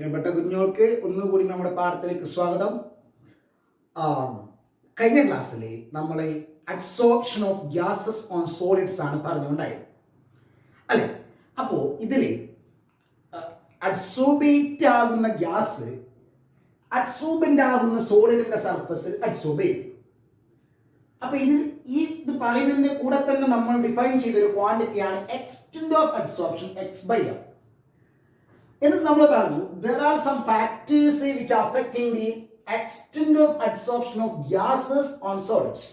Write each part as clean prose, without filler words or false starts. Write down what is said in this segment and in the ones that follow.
പ്രിയപ്പെട്ട കുഞ്ഞുങ്ങൾക്ക് ഒന്നുകൂടി നമ്മുടെ പാഠത്തിലേക്ക് സ്വാഗതം. കഴിഞ്ഞ ക്ലാസ്സിൽ നമ്മൾ adsorption of gases on solids ആണ് പറഞ്ഞുകൊണ്ടായത് അല്ലെ. അപ്പോൾ ഇതിൽ അഡ്സോർബേറ്റ് ആകുന്ന ഗ്യാസ് അഡ്സോർബൻ്റ് ആകുന്ന സോളിഡിന്റെ സർഫസിൽ അഡ്സോർബ് ചെയ്യും. അപ്പൊ ഇത് പറയുന്നതിന്റെ കൂടെ തന്നെ നമ്മൾ ഡിഫൈൻ ചെയ്തൊരു ക്വാണ്ടിറ്റിയാണ് എക്സ്റ്റെന്റ് ഓഫ് അഡ്സോർപ്ഷൻ x/m. എന്നിട്ട് നമ്മൾ പറഞ്ഞു there are some factors which are affecting the extent of absorption of gases on solids.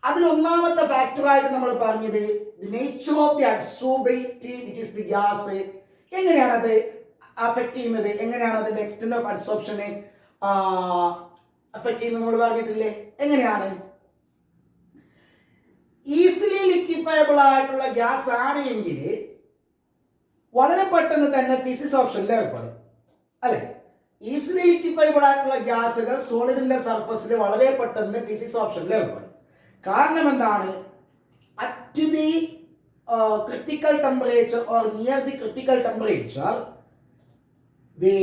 അതിൽ ഒന്നാമത്തെ ഫാക്ടർ ആയിട്ട് നമ്മൾ പറഞ്ഞത് the nature of the adsorbate which is the gas. എങ്ങനെയാണ് അത് അഫക്ട് ചെയ്യുന്നത്, എങ്ങനെയാണ് അതിന്റെ എക്സ്റ്റെന്റ് ഓഫ് അഡ്സോർപ്ഷനെ അഫക്ട് ചെയ്യുന്നത് നമ്മൾ പറഞ്ഞിട്ടില്ലേ? എങ്ങനെയാണ്? ഈസിലി ലിക്വിഫയബിൾ ആയിട്ടുള്ള ഗ്യാസ് ആണ് എങ്കിൽ വളരെ പെട്ടെന്ന് തന്നെ ഫിസിക്സ് ഓപ്ഷനിൽ ഏർപ്പെടും അല്ലെ. ഈസിലി ലിക്വിഫയബിൾ ആയിട്ടുള്ള ഗ്യാസുകൾ സോളിഡിന്റെ സർഫസിൽ വളരെ പെട്ടെന്ന് ഫിസിക്സ് ഓപ്ഷനിൽ ഏർപ്പെടും. കാരണം എന്താണ്? At the critical temperature or near the critical temperature the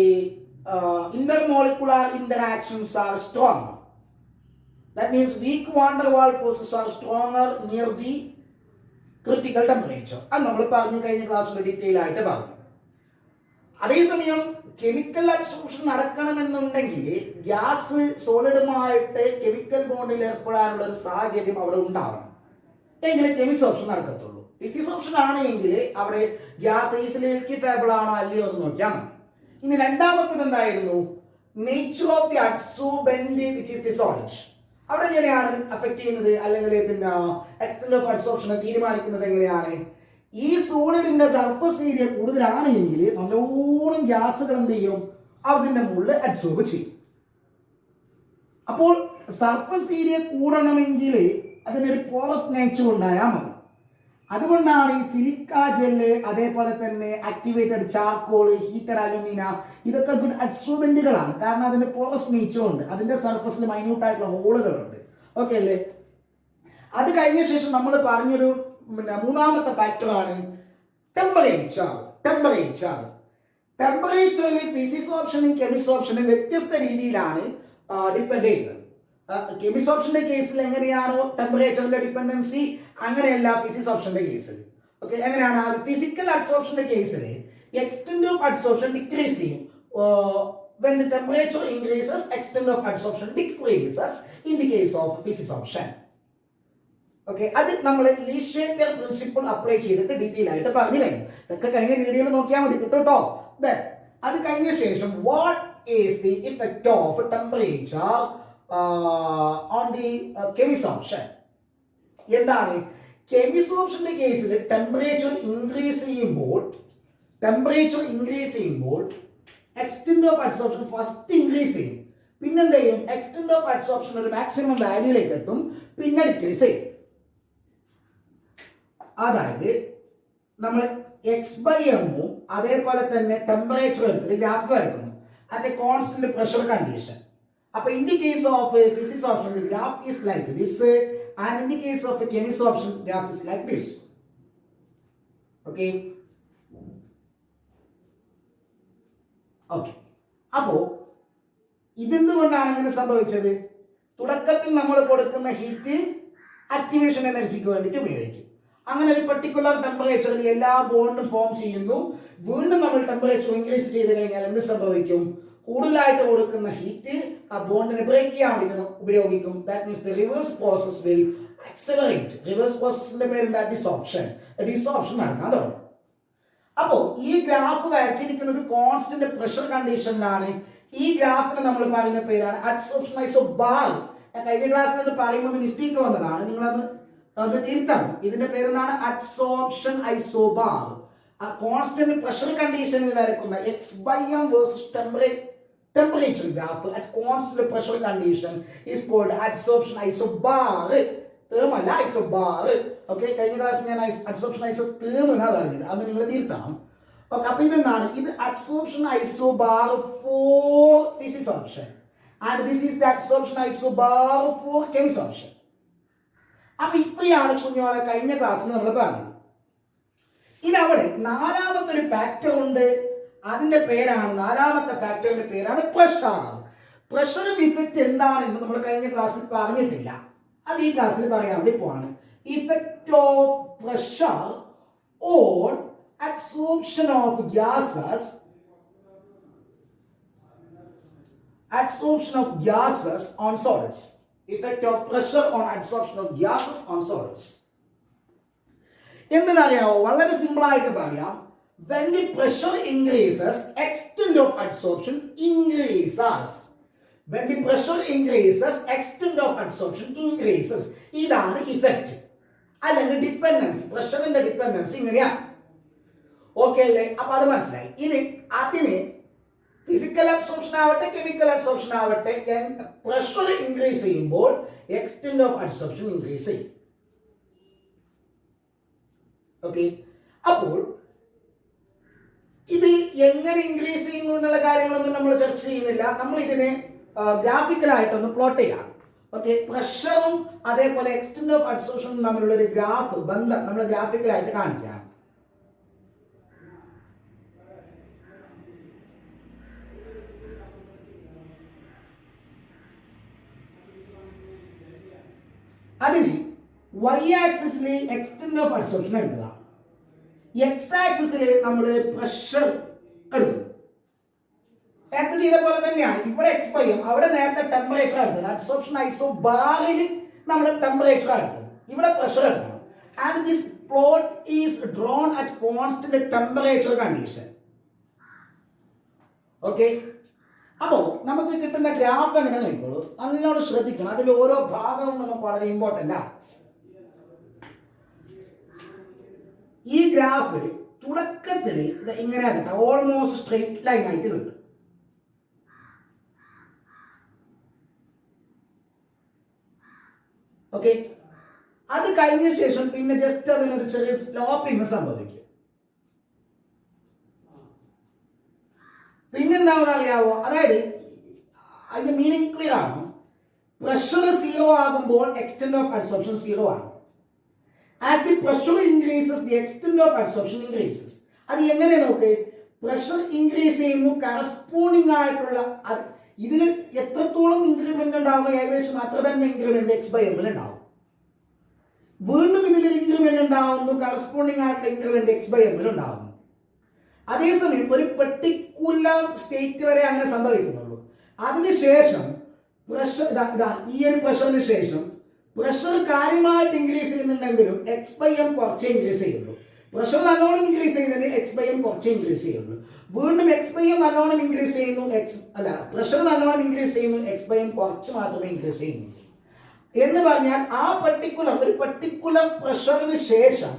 intermolecular interactions are stronger. That means weak van der Waals forces are stronger near the critical temperature. അത് നമ്മൾ പറഞ്ഞു കഴിഞ്ഞ ക്ലാസ്സിൽ ഡീറ്റെയിൽ ആയിട്ട് പറഞ്ഞു. അതേസമയം കെമിക്കൽ അഡ്സോർപ്ഷൻ നടക്കണമെന്നുണ്ടെങ്കിൽ ഗ്യാസ് സോളിഡുമായിട്ട് കെമിക്കൽ ബോണ്ടിൽ ഏർപ്പെടാനുള്ള ഒരു സാഹചര്യം അവിടെ ഉണ്ടാവണം, എങ്കിലും കെമിക്കൽ ഓപ്ഷൻ നടക്കത്തുള്ളൂ. ഫിസിക്സ് ഓപ്ഷൻ ആണ് എങ്കിൽ അവിടെ ഗ്യാസ് ഈസിലി ലിക്വിഫയബിൾ ആണോ അല്ലയോ എന്ന് നോക്കിയാൽ മതി. ഇനി രണ്ടാമത്തത് എന്തായിരുന്നു? Nature of the adsorbent which is the solid. അവിടെ എങ്ങനെയാണ് അഫക്ട് ചെയ്യുന്നത്, അല്ലെങ്കിൽ പിന്നെ എക്സ്റ്റെന്റ് ഓഫ് അഡ്സോർപ്ഷനെ തീരുമാനിക്കുന്നത് എങ്ങനെയാണ്? ഈ സോളിഡിന്റെ സർഫസ് ഏരിയ കൂടുതലാണെങ്കിൽ നല്ലോണം ഗ്യാസുകൾ എന്ത് ചെയ്യും? അതിന്റെ മുകളിൽ അഡ്സോർബ് ചെയ്യും. അപ്പോൾ സർഫസ് ഏരിയ കൂടണമെങ്കിൽ അതിനൊരു പോറസ് നേച്ചർ ഉണ്ടായാൽ മതി. അതുകൊണ്ടാണ് ഈ സിലിക്ക ജെല്ല്, അതേപോലെ തന്നെ ആക്ടിവേറ്റഡ് ചാർക്കോൾ, ഹീറ്റഡ് അലുമിന, ഇതൊക്കെ ഗുഡ് അഡ്സോർബന്റുകളാണ്. കാരണം അതിന്റെ പോറസ് നേച്ചർ ഉണ്ട്, അതിന്റെ സർഫസിൽ മൈന്യൂട്ട് ആയിട്ടുള്ള ഹോളുകളുണ്ട്. ഓക്കെ അല്ലേ? അത് കഴിഞ്ഞ ശേഷം നമ്മൾ പറഞ്ഞൊരു മൂന്നാമത്തെ ഫാക്ടറാണ് ടെമ്പറേച്ചർ. ടെമ്പറേച്ചറിൽ ഫിസിക്സ് ഓപ്ഷനും കെമിക്സ് ഓപ്ഷനും വ്യത്യസ്ത രീതിയിലാണ് ഡിപ്പെൻഡ് ചെയ്യുന്നത്. കെമിക്സ് ഓപ്ഷന്റെ കേസിൽ എങ്ങനെയാണോ ടെമ്പറേച്ചറിന്റെ ഡിപ്പെൻഡൻസി, അങ്ങനെയല്ല ഫിസിക്സ് ഓപ്ഷന്റെ കേസിൽ. ഓക്കെ, എങ്ങനെയാണ്? ഫിസിക്കൽ അഡ്സോർപ്ഷന്റെ കേസിൽ എക്സ്റ്റെന്റ് ഓഫ് അഡ്സോർപ്ഷൻ ഡിക്രീസ് ചെയ്യും. when the temperature increases, extent of adsorption decreases in the case of physics option. Okay, അത് നമ്മൾ ലീഷേറ്റർ പ്രിൻസിപ്പിൾ അപ്ലൈ ചെയ്തിട്ട് ഡീറ്റെയിൽ ആയിട്ട് പറഞ്ഞു കഴിഞ്ഞു. ഇതൊക്കെ കഴിഞ്ഞ വീഡിയോയിൽ നോക്കിയാൽ മതി, കിട്ടോ. അത് കഴിഞ്ഞ ശേഷം what is the effect of temperature on the chemisorption. എന്താണ്? കെമിക്സ് ഓപ്ഷന്റെ കേസിൽ ടെമ്പറേച്ചർ ഇൻക്രീസ് ചെയ്യുമ്പോൾ extent of adsorption first increase ചെയ്യും. പിന്നെന്ത് ചെയ്യും? എക്സ്റ്റെന്റ് ഓഫ് അഡ്സോർപ്ഷൻ ഒരു മാക്സിമം വാല്യൂയിലേക്ക് എത്തും, പിന്നെ ഡിക്രീസ് ചെയ്യും. അതായത് നമ്മൾ x/m അതേപോലെ തന്നെ ടെമ്പറേച്ചർ എടുത്തിട്ട് ഗ്രാഫ് വരയ്ക്കുന്നു at a constant pressure condition. അപ്പൊ in the case of physisorption the graph is like this, and in the case of a chemistry option graph is like this. Okay. അപ്പോ ഇതെന്തുകൊണ്ടാണ് അങ്ങനെ സംഭവിച്ചത്? തുടക്കത്തിൽ നമ്മൾ കൊടുക്കുന്ന heat activation എനർജിക്ക് വേണ്ടിയിട്ട് ഉപയോഗിക്കും. അങ്ങനെ ഒരു പർട്ടിക്കുലർ ടെമ്പറേച്ചറിൽ എല്ലാ ബോണ്ടും ഫോം ചെയ്യുന്നു. വീണ്ടും നമ്മൾ ടെമ്പറേച്ചർ ഇൻക്രീസ് ചെയ്ത് കഴിഞ്ഞാൽ എന്ത് സംഭവിക്കും? കൂടുതലായിട്ട് കൊടുക്കുന്ന ഹീറ്റ് ആ ബോണ്ടിനെ ബ്രേക്ക് ചെയ്യാൻ വേണ്ടി ഉപയോഗിക്കും. That means the reverse process will accelerate. Reverse പ്രോസസ്സിന്റെ പേരെന്താ? ഡിസോർപ്ഷൻ നടക്കാൻ തുടങ്ങും. അപ്പോൾ ഈ ഗ്രാഫ് വരച്ചിരിക്കുന്നത് കോൺസ്റ്റന്റ് പ്രഷർ കണ്ടീഷനിലാണ്. ഈ ഗ്രാഫിന് നമ്മൾ പറയുന്ന പേരാണ് അഡ്സോർപ്ഷൻ ഐസോബാർ. ഞാൻ കഴിഞ്ഞ ക്ലാസ്സിൽ അത് പറയുമ്പോൾ മിസ്റ്റേക്ക് വന്നതാണ്, നിങ്ങളത് തിരുത്തണം. ഇതിന്റെ പേരെന്താണ്? Adsorption isobar. കോൺസ്റ്റന്റ് പ്രഷർ കണ്ടീഷനിൽ വരക്കുന്ന x/m versus temperature graph at constant pressure condition is called adsorption isobar. തേമല്ല, ഐസോബാർ. ഓക്കെ, കഴിഞ്ഞ ക്ലാസ്സിൽ ഞാൻ അഡ്സോർപ്ഷൻ ഐസോതേം എന്നാ പറഞ്ഞത്, അത് നിങ്ങൾ തിരുത്തണം. ഓക്കെ, അപ്പൊ ഇതെന്താണ്? ഇത് adsorption isobar for physisorption and this is the adsorption isobar for chemisorption. അപ്പൊ ഇത്രയാണ് കുഞ്ഞോളെ കഴിഞ്ഞ ക്ലാസ്സിൽ നമ്മൾ പറഞ്ഞത്. ഇനി അവിടെ നാലാമത്തെ ഒരു ഫാക്ടർ ഉണ്ട്, അതിന്റെ പേരാണ്, നാലാമത്തെ ഫാക്ടറിന്റെ പേരാണ് പ്രഷർ. പ്രഷറിന്റെ ഇഫക്റ്റ് എന്താണെന്ന് നമ്മൾ കഴിഞ്ഞ ക്ലാസ്സിൽ പറഞ്ഞിട്ടില്ല, അത് ഈ ക്ലാസ്സിൽ പറയാൻ വേണ്ടി പോവാണ്. Effect of pressure on adsorption of gases, adsorption of gases on solids. Effect of pressure on adsorption of gases on solids. എന്തിനറിയാവോ? വളരെ സിമ്പിൾ ആയിട്ട് പറയാം. When the pressure increases, extent of adsorption increases. When the pressure increases, extent of adsorption increases. ഇതാണ് effect അല്ലെങ്കിൽ dependency. പ്രഷറിന്റെ dependency ഇങ്ങനെയാണ്. Okay അല്ലേ? അപ്പൊ അത് മനസ്സിലായി. ഇനി അതിന് ഫിസിക്കൽ അബ്സോർപ്ഷൻ ആവട്ടെ കെമിക്കൽ അബ്സോർപ്ഷൻ ആവട്ടെ, പ്രഷർ ഇൻക്രീസ് ചെയ്യുമ്പോൾ എക്സ്റ്റെന്റ് ഓഫ് അബ്സോർപ്ഷൻ ഇൻക്രീസ് ചെയ്യും. ഓക്കെ, അപ്പോൾ ഇത് എങ്ങനെ ഇൻക്രീസ് ചെയ്യുന്നു എന്നുള്ള കാര്യങ്ങളൊന്നും നമ്മൾ ചർച്ച ചെയ്യുന്നില്ല. നമ്മൾ ഇതിനെ ഗ്രാഫിക്കലായിട്ടൊന്ന് പ്ലോട്ട് ചെയ്യാം. ഓക്കെ, പ്രഷറും അതേപോലെ എക്സ്റ്റെന്റ് ഓഫ് അബ്സോർപ്ഷനും തമ്മിലുള്ള ഒരു ഗ്രാഫ് ബന്ധം നമ്മൾ ഗ്രാഫിക്കലായിട്ട് കാണിക്കാം. അതിന് വൈ ആക്സിസിലെ എക്സ്റ്റെന്റ് ഓഫ് അബ്സോർപ്ഷൻ എടുക്കുക, എക്സ് ആക്സിസിലെ നമ്മൾ പ്രഷർ എടുക്കുന്നു. നേരത്തെ ചെയ്ത പോലെ തന്നെയാണ്. ഇവിടെ എക്സ് ബൈ എം, അവിടെ നേരത്തെ ടെമ്പറേച്ചർ എടുത്തത്. അബ്സോർപ്ഷൻ ഐസോ ബാറിൽ നമ്മൾ ടെമ്പറേച്ചർ എടുത്തത്, ഇവിടെ പ്രഷർ എടുക്കണം. And this plot is drawn at constant temperature condition. Okay, അപ്പോൾ നമുക്ക് കിട്ടുന്ന ഗ്രാഫ് എങ്ങനെ നോക്കിക്കോളൂ, നല്ലോണം ശ്രദ്ധിക്കണം. അതിൽ ഓരോ ഭാഗവും നമുക്ക് വളരെ ഇമ്പോർട്ടൻ്റ് ആണ്. ഈ ഗ്രാഫ് തുടക്കത്തിൽ ഇത് ഇങ്ങനെ കിട്ടും, ഓൾമോസ്റ്റ് സ്ട്രെയിറ്റ് ലൈൻ ആയിട്ട് കിട്ടും. ഓക്കെ, അത് കഴിഞ്ഞ ശേഷം പിന്നെ ജസ്റ്റ് അതിനൊരു ചെറിയ സ്ലോപ്പിങ് സംഭവിക്കും. പിന്നെന്താണെന്ന് അറിയാവോ? അതായത് അതിന്റെ മീനിങ് ക്ലിയർ ആണ്. പ്രഷർ സീറോ ആകുമ്പോൾ എക്സ്റ്റെന്റ് ഓഫ് അബ്സോർപ്ഷൻ സീറോ ആണ്. As the pressure increases the extent of absorption increases. അത് എങ്ങനെ നോക്ക്, പ്രഷർ ഇൻക്രീസ് ചെയ്യുന്നു, കറസ്പോണ്ടിങ് ആയിട്ടുള്ള അത് ഇതിന് എത്രത്തോളം ഇൻക്രിമെന്റ് ഉണ്ടാവുമോ ഏകദേശം അത്ര തന്നെ ഇൻക്രിമെന്റ് എക്സ് ബൈ എമ്മിൽ ഉണ്ടാവും. വീണ്ടും ഇതിലൊരു ഇൻക്രിമെന്റ് ഉണ്ടാവുന്നു, കറസ്പോണ്ടിങ് ആയിട്ടുള്ള ഇൻക്രിമെന്റ് എക്സ് ബൈ എമ്മിൽ ഉണ്ടാവുന്നു. അതേസമയം ഒരു പെർട്ടിക്കുലർ സ്റ്റേറ്റ് വരെ അങ്ങനെ സംഭവിക്കുന്നുള്ളൂ. അതിനുശേഷം പ്രഷർ ഈ ഒരു പ്രഷറിന് ശേഷം പ്രഷർ കാര്യമായിട്ട് ഇൻക്രീസ് ചെയ്യുന്നുണ്ടെങ്കിലും എക്സ് ബൈ എം കുറച്ചേ ഇൻക്രീസ് ചെയ്യുള്ളൂ. പ്രഷർ നല്ലോണം ഇൻക്രീസ് ചെയ്യുന്നതിന് എക്സ് ബൈ എം കുറച്ചേ ഇൻക്രീസ് ചെയ്യുള്ളൂ. വീണ്ടും എക്സ് ബൈ എം നല്ലോണം ഇൻക്രീസ് ചെയ്യുന്നു, പ്രഷർ നല്ലോണം ഇൻക്രീസ് ചെയ്യുന്നു, എക്സ് ബൈ എം കുറച്ച് മാത്രമേ ഇൻക്രീസ് ചെയ്യുന്നു. എന്ന് പറഞ്ഞാൽ ആ ഒരു പെർട്ടിക്കുലർ പ്രഷറിന് ശേഷം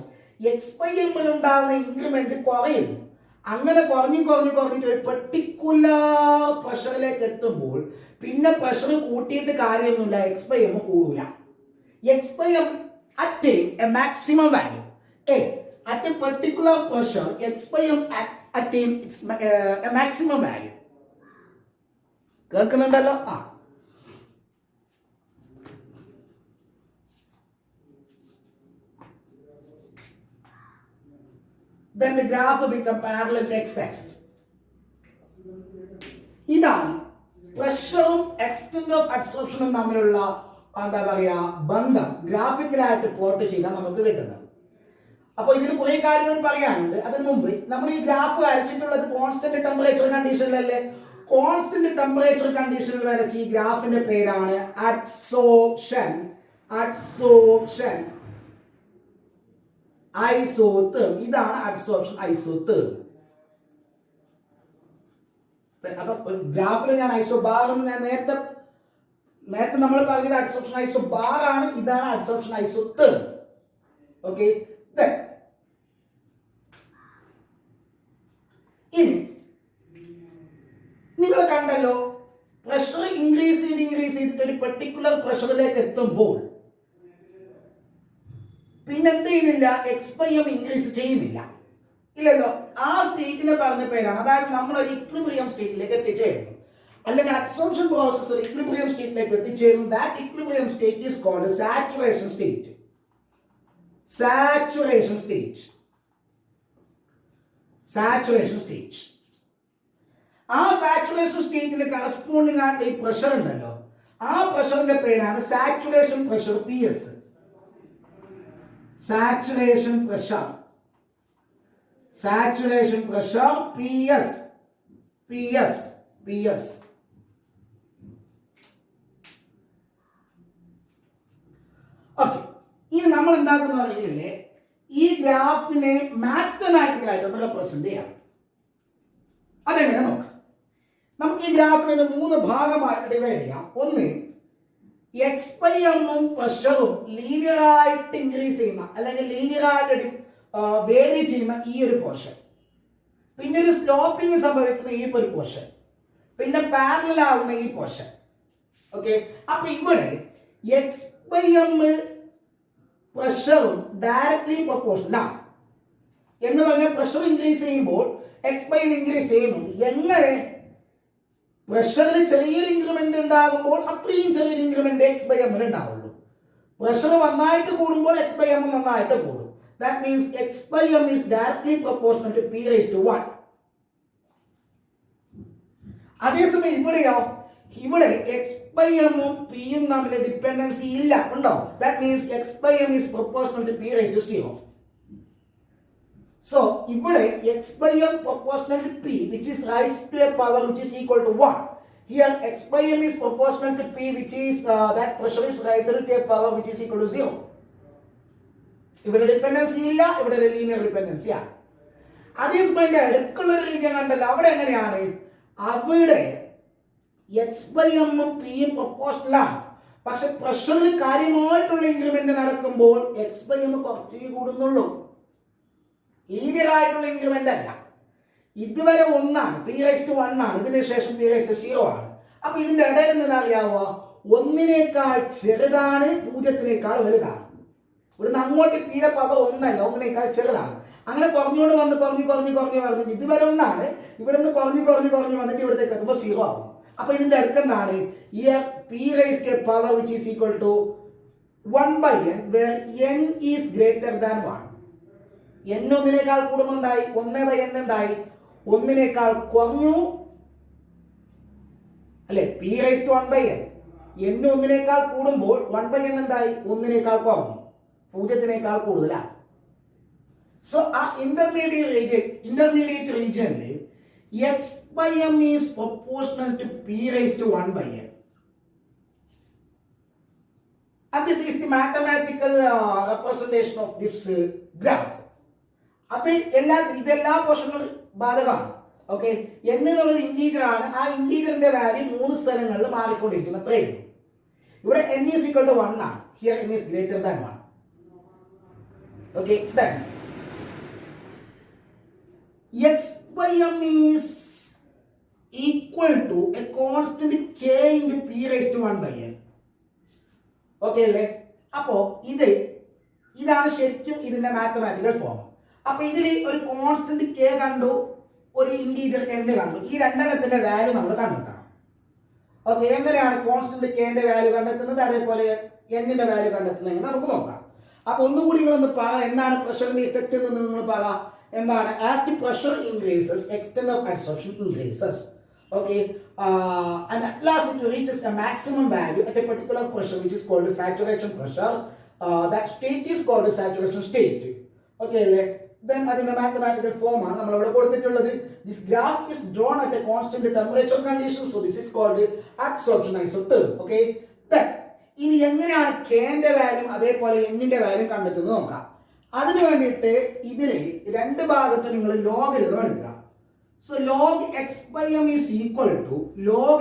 എക്സ് ബൈ എമ്മിൽ ഉണ്ടാകുന്ന ഇൻക്രിമെന്റ് കുറയുന്നു. അങ്ങനെ കുറഞ്ഞിട്ട് ഒരു പെർട്ടിക്കുലർ പ്രഷറിലേക്ക് എത്തുമ്പോൾ പിന്നെ പ്രഷർ കൂട്ടിയിട്ട് കാര്യമൊന്നുമില്ല, എക്സ് ബൈ എം കൂടൂല. X by m attain a maximum value. At a particular pressure x by m attain a maximum value. കേൾക്കുന്നുണ്ടല്ലോ? Then the graph will become parallel to x-axis. ഇതാണ് പ്രഷറും extent of അബ്സോർപ്ഷനും തമ്മിലുള്ള എന്താ പറയാ ബന്ധം ഗ്രാഫിക്കലായിട്ട് plot ചെയ്താൽ നമുക്ക് കിട്ടുന്നത്. അപ്പോൾ ഇതിന് കുറെ കാര്യങ്ങൾ പറയാനുണ്ട്. അതിന് മുമ്പ് നമ്മൾ ഈ ഗ്രാഫ് വരച്ചിട്ടുള്ളത് കോൺസ്റ്റന്റ് ടെമ്പറേച്ചർ കണ്ടീഷനിലല്ലേ? കോൺസ്റ്റന്റ് ടെമ്പറേച്ചർ കണ്ടീഷനിൽ വരച്ച ഈ ഗ്രാഫിന്റെ പേരാണ് അഡ്സോർപ്ഷൻ ഐസോതേർം. ഇതാണ് അഡ്സോർപ്ഷൻ ഐസോതേർം. അപ്പൊ ഗ്രാഫിൽ ഞാൻ ഐസോബാർ എന്ന് ഞാൻ നേരത്തെ നമ്മൾ പറഞ്ഞത് അഡ്സോർപ്ഷൻ ഐസോബാർ ആണ്. ഇതാണ് അഡ്സോർപ്ഷൻ ഐസോതേർം. ഓക്കെ, ഇനി നിങ്ങൾ കണ്ടല്ലോ, പ്രഷർ ഇൻക്രീസ് ചെയ്തിട്ട് ഒരു പെർട്ടിക്കുലർ പ്രഷറിലേക്ക് എത്തുമ്പോൾ പിന്നെന്ത് ചെയ്യുന്നില്ല, എക്സ് ബൈ എം ഇൻക്രീസ് ചെയ്യുന്നില്ല, ഇല്ലല്ലോ. ആ സ്റ്റേറ്റിനെ പറഞ്ഞ പേരാണ്, അതായത് നമ്മൾ ഒരു ഇക്വിലിബ്രിയം സ്റ്റേറ്റിലേക്ക് എത്തിച്ചേരുന്നു, അല്ലെങ്കിൽ അബ്സോർപ്ഷൻ പ്രോസസ് ഒരു ഇക്വിലിബ്രിയം സ്റ്റേറ്റിലേക്ക് എത്തിച്ചേരുന്നു. That equilibrium state is called saturation state. Saturation state. ആ സാച്ചുറേഷൻ സ്റ്റേറ്റിന് കറസ്പോണ്ടിങ് ആയിട്ട് ഈ പ്രഷർ ഉണ്ടല്ലോ, ആ പ്രഷറിന്റെ പേരാണ് saturation pressure PS. Saturation pressure PS. Okay, ഇനി നമ്മൾ എന്താക്കുന്ന പറഞ്ഞില്ലേ, ഈ ഗ്രാഫിനെ മാത്തമാറ്റിക്കൽ ആയിട്ടൊന്ന് റെപ്രസെന്റ് ചെയ്യാം. അതെങ്ങനെ നോക്കാം. നമുക്ക് ഈ ഗ്രാഫിനെ 3 ഭാഗമായിട്ട് ഡിവൈഡ് ചെയ്യാം. ഒന്ന്, എക്സ്/എമ്മും പ്രഷറും ലീനിയറായിട്ട് ഇൻക്രീസ് ചെയ്യുന്ന അല്ലെങ്കിൽ ലീനിയറായിട്ട് വേരി ചെയ്യുന്ന ഈ ഒരു പോർഷൻ, പിന്നെ ഒരു സ്ലോപ്പിംഗ് സംഭവിക്കുന്ന ഈ ഒരു പോർഷൻ, പിന്നെ പാരലൽ ആവുന്ന ഈ പോർഷൻ. ഓക്കെ, അപ്പൊ ഇവിടെ x/m പ്രഷറും ഡയറക്ട്ലി പ്രൊപ്പോർഷണലാണ് എന്ന് പറഞ്ഞാൽ പ്രഷർ ഇൻക്രീസ് ചെയ്യുമ്പോൾ x/m ഇൻക്രീസ് ചെയ്യുന്നുണ്ട്. എങ്ങനെ? പ്രഷറിൽ ചെറിയൊരു ഇൻക്രിമെന്റ് ഉണ്ടാകുമ്പോൾ അത്രയും ചെറിയൊരു ഇൻക്രിമെന്റ് x/m ഉണ്ടാവുള്ളൂ. പ്രഷർ നന്നായിട്ട് കൂടുമ്പോൾ x/m നന്നായിട്ട് കൂടും. That means x/m is directly proportional to p⁻1. അതേസമയം ഇവിടെയോ, ഇവിടെ x/m ഉം p യും തമ്മിൽ ഡിപെൻഡൻസി ഇല്ല, ഉണ്ടോ? That means x/m is proportional to p⁻0. So ഇവിടെ x/m proportional to p, which is raised to a power which is equal to 1. Here x/m is proportional to p, which is that pressure is raised to a power which is equal to 0. ഇവിടെ dependency ഇല്ല, ഇവിടെ ഒരു linear dependency ആണ്. അതേസമയം അടുക്കുള്ള ഒരു region കണ്ടല്ലോ, അവിടെ എങ്ങനെയാണ്? അവിടെ x/m ഉം p യും പ്രൊപ്പോർഷണൽ ആണ്. പക്ഷെ പ്രഷറിൽ കാര്യമായിട്ടുള്ള ഇൻക്രിമെന്റ് നടക്കുമ്പോൾ x/m കുറച്ച് കൂടുന്നുള്ളൂ. ലീനിയർ ആയിട്ടുള്ള ഇൻക്രിമെന്റ് അല്ല. ഇതുവരെ 1 ആണ്, p⁻1 ആണ്, ഇതിന് ശേഷം p⁻0 ആണ്. അപ്പൊ ഇതിന്റെ ഇടയിൽ നിന്ന് അറിയാവോ, 1നേക്കാൾ ചെറുതാണ്, 0നേക്കാൾ വലുതാണ്. ഇവിടുന്ന് അങ്ങോട്ട് p-യുടെ പവർ 1 അല്ല, 1നേക്കാൾ ചെറുതാണ്. അങ്ങനെ കുറഞ്ഞുകൊണ്ട് വന്ന് കുറഞ്ഞ് ഇതുവരെ 1 ആണ്, ഇവിടെ നിന്ന് കുറഞ്ഞ് വന്നിട്ട് ഇവിടത്തേക്ക് എത്തുമ്പോൾ 0 ആവും. അപ്പൊ ഇതിന്റെ അടുത്തെന്താണ്? p⁻1 which is equal to 1/n, where n is greater than 1. n 1നേക്കാൾ കൂടുമ്പോൾ എന്തായി? 1/n എന്തായി? 1നേക്കാൾ കുറഞ്ഞു അല്ലെ? p⁻1/n. n 1നേക്കാൾ കൂടുമ്പോൾ 1/n എന്തായി? 1നേക്കാൾ കുറഞ്ഞു, 0നേക്കാൾ കൂടുതലാണ്. സോ ആ ഇന്റർമീഡിയറ്റ് റീജിയനിൽ x/m is proportional to p⁻1/n. And this is the mathematical representation of this graph. അത് ഇതെല്ലാ പോർഷനും ബാധകമാണ്. ഓക്കെ, n എന്നുള്ളത് ഇന്റീജർ ആണ്. ആ ഇന്റീജറിന്റെ വാല്യൂ 3 സ്ഥലങ്ങളിൽ മാറിക്കൊണ്ടിരിക്കുന്നു, അത്രയേ ഉള്ളൂ. ഇവിടെ n is equal to 1 ആണ്. Here n is greater than 1. Okay, then x/m is equal to a constant k into p⁻1/n. Okay അല്ലേ? അപ്പോ ഇതാണ് ശരിക്കും ഇതിന്റെ മാത്തമാറ്റിക്കൽ ഫോം. അപ്പൊ ഇതിൽ ഒരു കോൺസ്റ്റന്റ് k കണ്ടു, ഒരു ഇന്റീജർ n കണ്ടു. ഈ രണ്ടെണ്ണത്തിന്റെ വാല്യൂ നമ്മൾ കണ്ടെത്തണം. ഓക്കെ, എങ്ങനെയാണ് കോൺസ്റ്റന്റ് k ന്റെ വാല്യൂ കണ്ടെത്തുന്നത്, അതേപോലെ n ന്റെ വാല്യൂ കണ്ടെത്തുന്നത് നമുക്ക് നോക്കാം. അപ്പൊ ഒന്നുകൂടി നിങ്ങളൊന്ന് പറ, എന്താണ് പ്രഷറിന്റെ ഇഫക്റ്റ് എന്ന് നിങ്ങൾ പറ. എന്താണ്? As the pressure increases, extent of adsorption increases. Okay, and at last it reaches a maximum value at a particular pressure which is called saturation pressure. That state is called saturation state. Okay, then adine mathematical form aanu nammal avade kodutittulladu. This graph is drawn at a constant temperature condition, so this is called adsorption isotherm. Okay, then ini enganeyanu k ന്റെ value അതേപോലെ n ന്റെ value കണ്ടെത്തുന്നത് നോക്കാം. അതിനു വേണ്ടിയിട്ട് ഇതിലെ രണ്ട് ഭാഗത്ത് നിങ്ങൾ ലോഗരിതം എടുക്കുക. So log x/m is equal to log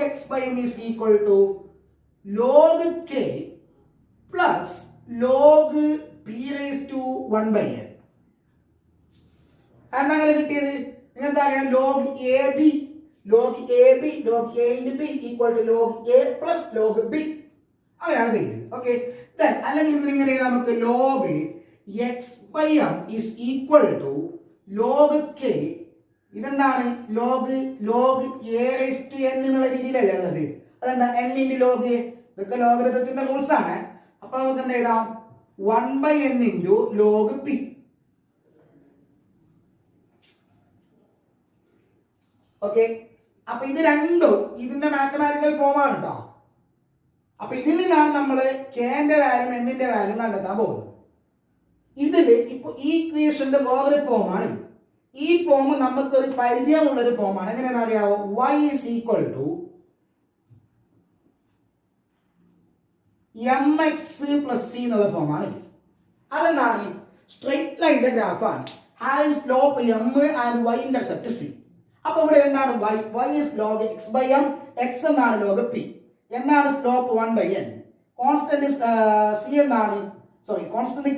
k plus log p⁻1/n. അങ്ങനെ കിട്ടിയത് എന്താ പറയാ? log ab log a into b equal to log a plus log b. അങ്ങനെയാണ് ചെയ്തത്. ഓക്കെ, then അല്ലെങ്കിൽ ഇതിങ്ങനെ നമുക്ക് log x/m is equal to log k. ഇതെന്താണ്? ലോഗ് a⁻n എന്നുള്ള രീതിയിലല്ലേ ഉള്ളത്. അതെന്താ? n into log a. ഇതൊക്കെ ലോഗരിതത്തിന്റെ റൂൾസ് ആണ്. അപ്പൊ നമുക്ക് എന്ത് എഴുതാം? 1/n into log p. Okay, അപ്പൊ ഇത് രണ്ടും ഇതിന്റെ മാത്തമാറ്റിക്കൽ ഫോമാണ് കേട്ടോ. അപ്പൊ ഇതിൽ നിന്നാണ് നമ്മൾ കെന്റെ വാല്യൂ എന്നിന്റെ വാല്യൂ കണ്ടെത്താൻ പോകുന്നത്. ഇതിൽ ഇപ്പൊ ഈ ഇക്വേഷന്റെ വേറൊരു ഫോമാണ്. ഈ ഫോം നമുക്കൊരു പരിചയമുള്ള ഒരു ഫോമാണ്. എങ്ങനെയാണെന്ന് അറിയാവോ? y is equal to mx plus c എന്നുള്ള ഫോമാണ്. അതെന്താണ്? സ്ട്രെയിറ്റ് ലൈനിന്റെ ഗ്രാഫാണ്. Having slope m and y intercept c. അപ്പൊ ഇവിടെ എന്താണ് y is log x by m, x എന്നാണ് log p, എന്നാണ് സ്ലോപ്പ് 1/n. കോൺസ്റ്റന്റ് c എന്താണ്? സോറി, കോൺസ്റ്റന്റ്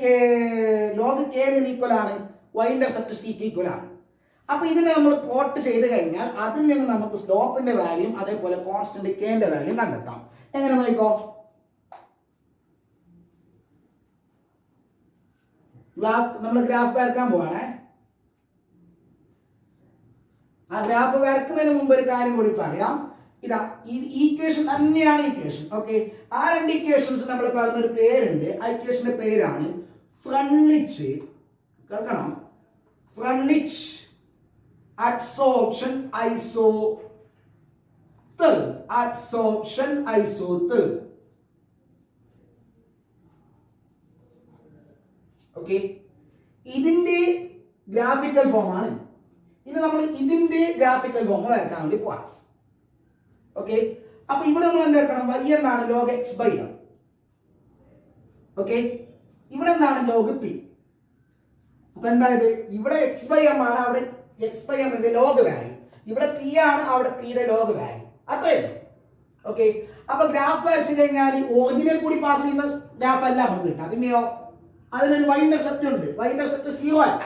log k ന് ഈക്വൽ ആണ്, y ഇന്റർസെപ്റ്റ് c ക്ക് ഈക്വൽ ആണ്. അപ്പൊ ഇതിനെ നമ്മൾ പ്ലോട്ട് ചെയ്ത് കഴിഞ്ഞാൽ അതിൽ നിന്ന് നമുക്ക് സ്ലോപ്പിന്റെ വാല്യൂ അതേപോലെ കോൺസ്റ്റന്റ് k ന്റെ വാല്യൂ കണ്ടെത്താം. എങ്ങനെ നോക്കിക്കോ? നമ്മൾ ഗ്രാഫ് വരക്കാൻ പോവാണേ. ആ ഗ്രാഫ് വരക്കുന്നതിന് മുമ്പ് ഒരു കാര്യം കൂടി പറയാം. ഇതാ ഈക്വേഷൻ തന്നെയാണ് ഈക്വേഷൻ. ഓക്കെ, ആ രണ്ട് ഇക്വേഷൻസ് നമ്മൾ പറഞ്ഞൊരു പേരുണ്ട്. ആ ഇക്വേഷന്റെ പേരാണ് ഫ്രണ്ട്ലിച്ച്. കേൾക്കണം, Freundlich adsorption isotherm. Adsorption isotherm. Okay, ഇതിന്റെ ഗ്രാഫിക്കൽ ഫോമാണ്. ഇനി നമ്മൾ ഇതിന്റെ ഗ്രാഫിക്കൽ ഫോം വരക്കാൻ വേണ്ടി പോവാം. ഓക്കെ, അപ്പൊ ഇവിടെ നമ്മൾ എന്തെടുക്കണം? y എന്നാണ് log x by m. Okay, ഇവിടെ എന്താണ് log p. അപ്പൊ എന്തായത്? ഇവിടെ x by m ആണ്, അവിടെ x by m ന്റെ log വാല്യൂ. ഇവിടെ p ആണ്, അവിടെ p യുടെ log വാല്യൂ. അത്രയേ. ഓക്കെ, അപ്പൊ ഗ്രാഫ് വരച്ചു കഴിഞ്ഞാൽ ഒറിജിനൽ കൂടി പാസ് ചെയ്യുന്ന ഗ്രാഫ് അല്ല നമുക്ക് കിട്ടാം. പിന്നെയോ അതിനൊരു y ഇന്റർസെപ്റ്റ് ഉണ്ട്. y ഇന്റർസെപ്റ്റ് 0 അല്ല.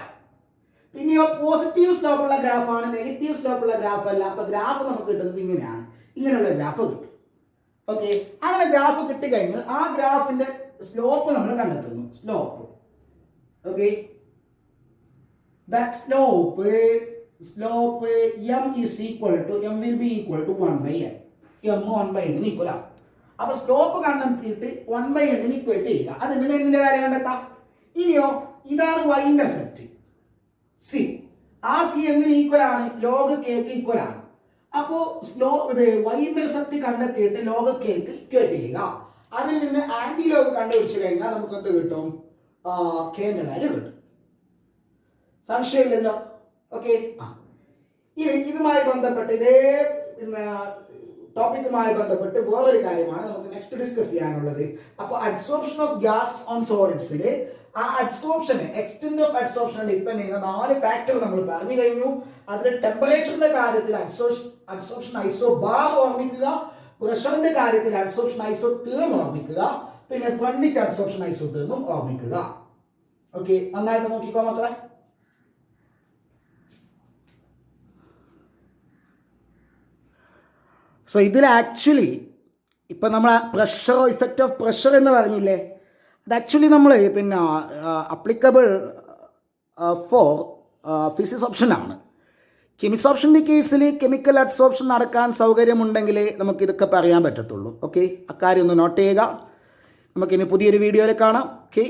പിന്നെയോ പോസിറ്റീവ് സ്ലോപ്പ് ഉള്ള ഗ്രാഫാണ്, നെഗറ്റീവ് സ്ലോപ്പ് ഉള്ള ഗ്രാഫ് അല്ല. അപ്പൊ ഗ്രാഫ് നമുക്ക് കിട്ടുന്നത് ഇങ്ങനെയാണ്. ഇങ്ങനെയുള്ള ഗ്രാഫ് കിട്ടും. ഓക്കെ, അങ്ങനെ ഗ്രാഫ് കിട്ടിക്കഴിഞ്ഞാൽ ആ ഗ്രാഫിന്റെ സ്ലോപ്പ് നമ്മൾ കണ്ടെത്തുന്നു. Slope. Okay, that slope m is equal to m will be equal to 1/n. m 1/n ന് ഈക്വൽ ആണ്. അപ്പൊ സ്ലോപ്പ് കണ്ടെത്തിയിട്ട് 1/n ന് ഈക്വൽ ചെയ്യുക. അതിന് എന്തിന്റെ കാര്യം കണ്ടെത്താം? ഇനിയോ ഇതാണ് y ഇന്റർസെപ്റ്റ് c. ആ c എന്തിന് ഈക്വൽ ആണ്? log k ക്ക് ഈക്വൽ ആണ്. അപ്പോ y ഇന്റർസെപ്റ്റ് കണ്ടെത്തിയിട്ട് log k ക്ക് ഈക്വൽ ചെയ്യുക. അതിൽ നിന്ന് ആന്റി ലോഗ് കണ്ടുപിടിച്ചു കഴിഞ്ഞാൽ നമുക്ക് എന്ത് കിട്ടും? k ന്റെ വാല്യൂ കിട്ടും. സംശയമില്ലല്ലോ. ഓക്കെ, ഇനി ഇതുമായി ബന്ധപ്പെട്ട് ഇതേ ടോപ്പിക്കുമായി ബന്ധപ്പെട്ട് വേറൊരു കാര്യമാണ് നമുക്ക് നെക്സ്റ്റ് ഡിസ്കസ് ചെയ്യാനുള്ളത്. അപ്പോൾ അഡ്സോർപ്ഷൻ ഓഫ് ഗ്യാസ് ഓൺ സോളിഡ്സിൽ ആ അഡ്സോർപ്ഷന്, എക്സ്റ്റെന്റ് ഓഫ് അഡ്സോർപ്ഷനെ ഡിപ്പെൻഡ് ചെയ്യുന്ന 4 ഫാക്ടർ നമ്മൾ പറഞ്ഞു കഴിഞ്ഞു. അതിൽ ടെമ്പറേച്ചറിന്റെ കാര്യത്തിൽ അഡ്സോർപ്ഷൻ ഐസോബാർ ഓർമ്മിക്കുക, പ്രഷറിന്റെ കാര്യത്തിൽ അഡ്സോർപ്ഷൻ ഐസോതേർം ഓർമ്മിക്കുക, പിന്നെ ഫ്രണ്ട്ലിച്ച് അഡ്സോർപ്ഷൻ ഐസോതേർമും ഓർമ്മിക്കുക. ഓക്കെ, നന്നായിട്ട് നോക്കിക്കോ മക്കളെ. സോ ഇതിൽ ആക്ച്വലി ഇപ്പം നമ്മൾ പ്രഷർ, ഇഫക്റ്റ് ഓഫ് പ്രഷർ എന്ന് പറഞ്ഞില്ലേ, അത് ആക്ച്വലി നമ്മൾ പിന്നെ അപ്ലിക്കബിൾ ഫോർ ഫിസിക്സ് ഓപ്ഷനാണ്. കെമിക്സ് ഓപ്ഷൻ്റെ കേസിൽ കെമിക്കൽ അഡ്സോർപ്ഷൻ നടക്കാൻ സൗകര്യമുണ്ടെങ്കിൽ നമുക്ക് ഇതൊക്കെ പറയാൻ പറ്റത്തുള്ളൂ. ഓക്കെ, അക്കാര്യം ഒന്ന് നോട്ട് ചെയ്യുക. നമുക്കിനി പുതിയൊരു വീഡിയോയിൽ കാണാം. ഓക്കെ.